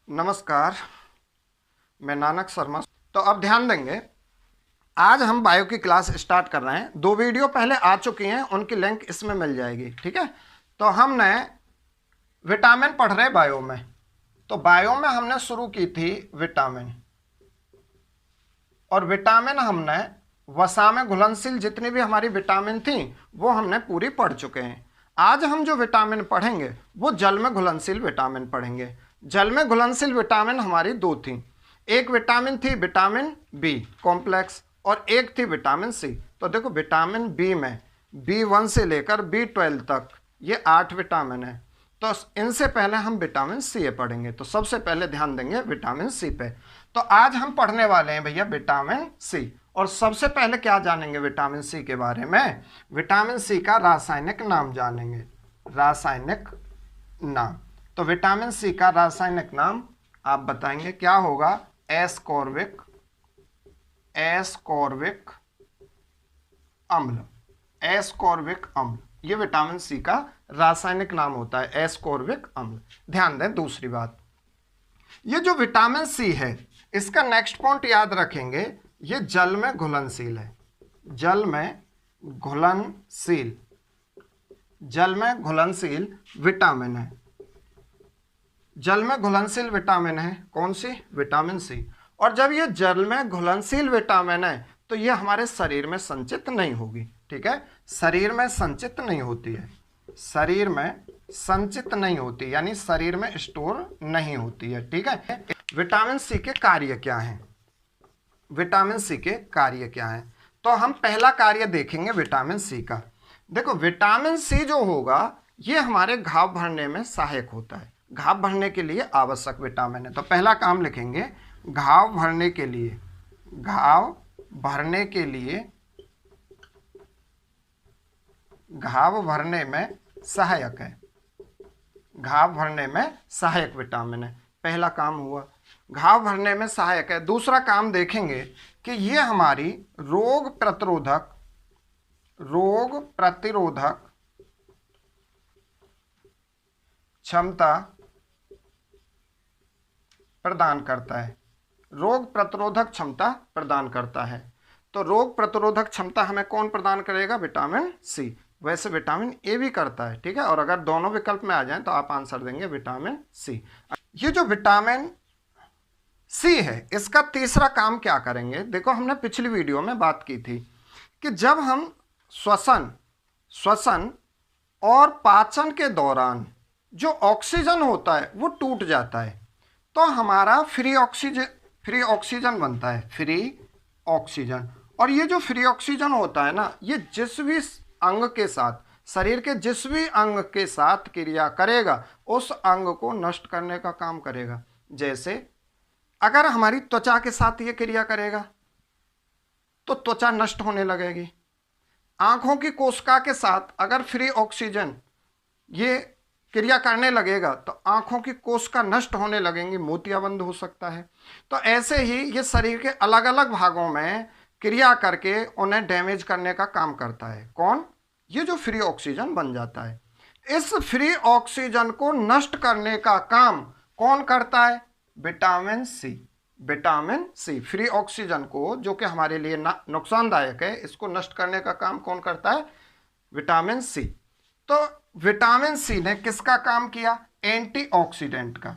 नमस्कार, मैं नानक शर्मा। तो अब ध्यान देंगे, आज हम बायो की क्लास स्टार्ट कर रहे हैं। 2 वीडियो पहले आ चुकी हैं, उनकी लिंक इसमें मिल जाएगी। ठीक है, तो हमने विटामिन पढ़ रहे बायो में। तो बायो में हमने शुरू की थी विटामिन, और विटामिन हमने वसा में घुलनशील जितनी भी हमारी विटामिन थी वो हमने पूरी पढ़ चुके हैं। आज हम जो विटामिन पढ़ेंगे वो जल में घुलनशील विटामिन पढ़ेंगे। जल में घुलनशील विटामिन हमारी 2 थी। एक विटामिन थी विटामिन बी कॉम्प्लेक्स, और एक थी विटामिन सी। तो देखो, विटामिन बी में B1 से लेकर B12 तक ये 8 विटामिन है। तो इनसे पहले हम विटामिन सी पढ़ेंगे। तो सबसे पहले ध्यान देंगे विटामिन सी पे। तो आज हम पढ़ने वाले हैं भैया विटामिन सी। और सबसे पहले क्या जानेंगे विटामिन सी के बारे में? विटामिन सी का रासायनिक नाम जानेंगे। रासायनिक नाम। तो विटामिन सी का रासायनिक नाम आप बताएंगे, क्या होगा? एस्कॉर्बिक अम्ल। एस्कॉर्बिक अम्ल, ये विटामिन सी का रासायनिक नाम होता है, एस्कॉर्बिक अम्ल। ध्यान दें दूसरी बात, ये जो विटामिन सी है इसका नेक्स्ट पॉइंट याद रखेंगे, ये जल में घुलनशील है। जल में घुलनशील, जल में घुलनशील विटामिन है। जल में घुलनशील विटामिन है कौन सी? विटामिन सी। और जब ये जल में घुलनशील विटामिन है तो ये हमारे शरीर में संचित नहीं होगी। ठीक है, शरीर में संचित नहीं होती है। शरीर में संचित नहीं होती, यानी शरीर में स्टोर नहीं होती है। ठीक है, विटामिन सी के कार्य क्या हैं? विटामिन सी के कार्य क्या हैं? तो हम पहला कार्य देखेंगे विटामिन सी का। देखो, विटामिन सी जो होगा ये हमारे घाव भरने में सहायक होता है। घाव भरने के लिए आवश्यक विटामिन है। तो पहला काम लिखेंगे, घाव भरने के लिए, घाव भरने के लिए, घाव भरने में सहायक है। घाव भरने में सहायक विटामिन है। पहला काम हुआ, घाव भरने में सहायक है। दूसरा काम देखेंगे कि ये हमारी रोग प्रतिरोधक क्षमता प्रदान करता है। रोग प्रतिरोधक क्षमता प्रदान करता है। तो रोग प्रतिरोधक क्षमता हमें कौन प्रदान करेगा? Vitamin C. वैसे विटामिन ए भी करता है। ठीक है, और अगर दोनों विकल्प में आ जाएं तो आप आंसर देंगे विटामिन सी। ये जो विटामिन सी है इसका तीसरा काम क्या करेंगे? देखो, हमने पिछली वीडियो में बात की थी कि जब हम श्वसन और पाचन के दौरान जो ऑक्सीजन होता है वो टूट जाता है तो हमारा फ्री ऑक्सीजन बनता है। Free oxygen. और ये जो फ्री ऑक्सीजन होता है ना, ये जिस भी अंग के साथ, शरीर के जिस भी अंग के साथ क्रिया करेगा उस अंग को नष्ट करने का काम करेगा। जैसे अगर हमारी त्वचा के साथ ये क्रिया करेगा तो त्वचा नष्ट होने लगेगी। आंखों की कोशिका के साथ अगर फ्री ऑक्सीजन ये क्रिया करने लगेगा तो आंखों की कोशिका नष्ट होने लगेंगी, मोतियाबिंद हो सकता है। तो ऐसे ही ये शरीर के अलग अलग भागों में क्रिया करके उन्हें डैमेज करने का काम करता है। कौन? ये जो फ्री ऑक्सीजन बन जाता है। इस फ्री ऑक्सीजन को नष्ट करने का काम कौन करता है? Vitamin C. Vitamin C free oxygen को, जो कि हमारे लिए नुकसानदायक है, इसको नष्ट करने का काम कौन करता है? Vitamin C. तो विटामिन सी ने किसका काम किया? एंटीऑक्सीडेंट का।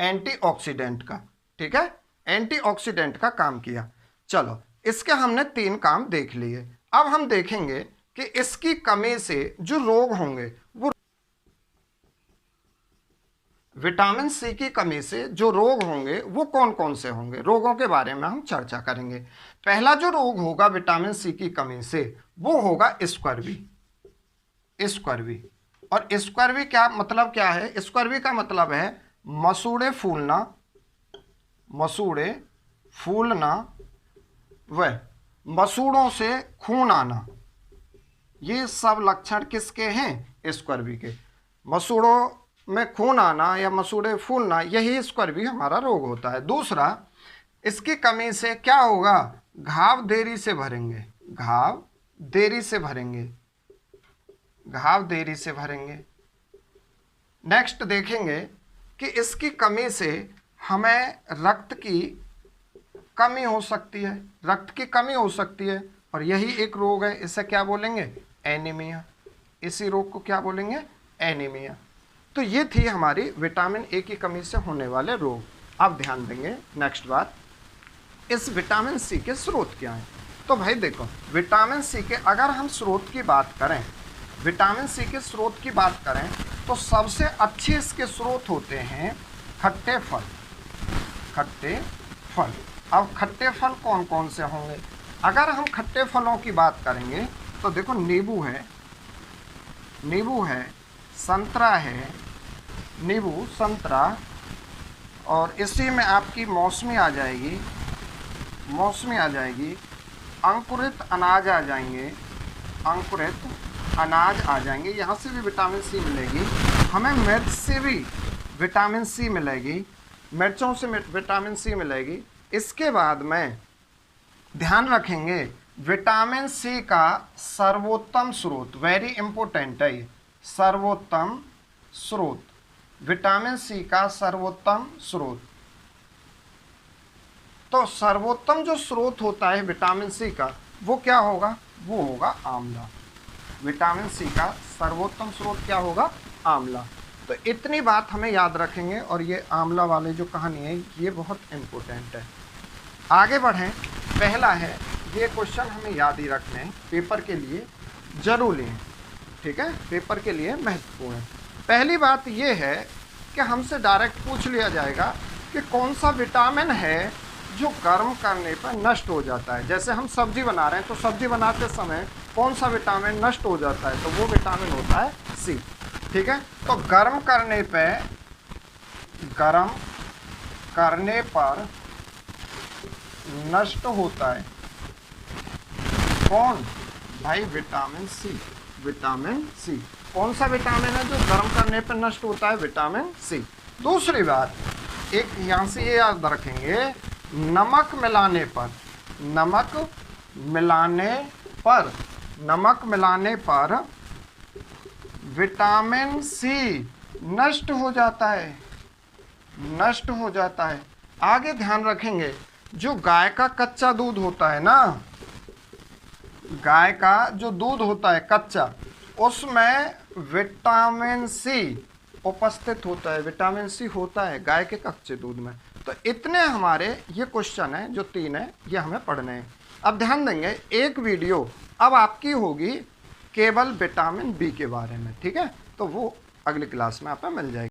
एंटीऑक्सीडेंट का। ठीक है, एंटीऑक्सीडेंट का काम किया। चलो, इसके हमने 3 काम देख लिए। अब हम देखेंगे कि इसकी कमी से जो रोग होंगे वो, विटामिन सी की कमी से जो रोग होंगे वो कौन कौन से होंगे, रोगों के बारे में हम चर्चा करेंगे। पहला जो रोग होगा विटामिन सी की कमी से वो होगा स्क्वैर्वी। स्क्वैर्वी। और स्क्वैर्वी क्या मतलब क्या है? स्क्वैर्वी का मतलब है मसूड़े फूलना, मसूड़े फूलना व मसूड़ों से खून आना। ये सब लक्षण किसके हैं? स्क्वैर्वी के। मसूड़ों में खून आना या मसूड़े फूलना, यही स्क्वैर्वी हमारा रोग होता है। दूसरा, इसकी कमी से क्या होगा? घाव देरी से भरेंगे। घाव देरी से भरेंगे। घाव देरी से भरेंगे। नेक्स्ट देखेंगे कि इसकी कमी से हमें रक्त की कमी हो सकती है, रक्त की कमी हो सकती है, और यही एक रोग है, इसे क्या बोलेंगे? एनीमिया। इसी रोग को क्या बोलेंगे? एनीमिया। तो ये थी हमारी विटामिन ए की कमी से होने वाले रोग। अब ध्यान देंगे नेक्स्ट बात, इस विटामिन सी के स्रोत क्या हैं। तो भाई देखो, विटामिन सी के अगर हम स्रोत की बात करें, विटामिन सी के स्रोत की बात करें तो सबसे अच्छे इसके स्रोत होते हैं खट्टे फल। खट्टे फल। अब खट्टे फल कौन कौन से होंगे? अगर हम खट्टे फलों की बात करेंगे तो देखो, नींबू है, नींबू है, संतरा है, नींबू, संतरा, और इसी में आपकी मौसमी आ जाएगी, मौसमी आ जाएगी, अंकुरित अनाज आ जाएंगे, अंकुरित अनाज आ जाएंगे, यहाँ से भी विटामिन सी मिलेगी। हमें मिर्च से भी विटामिन सी मिलेगी, मिर्चों से विटामिन सी मिलेगी। इसके बाद में ध्यान रखेंगे विटामिन सी का सर्वोत्तम स्रोत, वेरी इंपॉर्टेंट है ये, सर्वोत्तम स्रोत, विटामिन सी का सर्वोत्तम स्रोत। तो सर्वोत्तम जो स्रोत होता है विटामिन सी का, वो क्या होगा? वो होगा आंवला। विटामिन सी का सर्वोत्तम स्रोत क्या होगा? आंवला। तो इतनी बात हमें याद रखेंगे, और ये आंवला वाले जो कहानी है ये बहुत इम्पोर्टेंट है। आगे बढ़ें। पहला है, ये क्वेश्चन हमें याद ही रखने हैं, पेपर के लिए जरूरी है, ठीक है, पेपर के लिए महत्वपूर्ण है। पहली बात ये है कि हमसे डायरेक्ट पूछ लिया जाएगा कि कौन सा विटामिन है जो गर्म करने पर नष्ट हो जाता है। जैसे हम सब्जी बना रहे हैं तो सब्जी बनाते समय कौन सा विटामिन नष्ट हो जाता है? तो वो विटामिन होता है सी, ठीक है। तो गर्म करने पर नष्ट होता है कौन? भाई विटामिन सी, विटामिन सी। कौन सा विटामिन है जो गर्म करने पर नष्ट होता है? Vitamin C. दूसरी बात, एक यहाँ से ये याद रखेंगे, नमक मिलाने पर, नमक मिलाने पर विटामिन सी नष्ट हो जाता है, नष्ट हो जाता है। आगे ध्यान रखेंगे, जो गाय का कच्चा दूध होता है ना, गाय का जो दूध होता है कच्चा, उसमें विटामिन सी उपस्थित होता है, विटामिन सी होता है गाय के कच्चे दूध में। तो इतने हमारे ये क्वेश्चन हैं, जो 3 हैं, ये हमें पढ़ने हैं। अब ध्यान देंगे, एक वीडियो अब आपकी होगी केवल विटामिन बी के बारे में, ठीक है, तो वो अगली क्लास में आपको मिल जाएगी।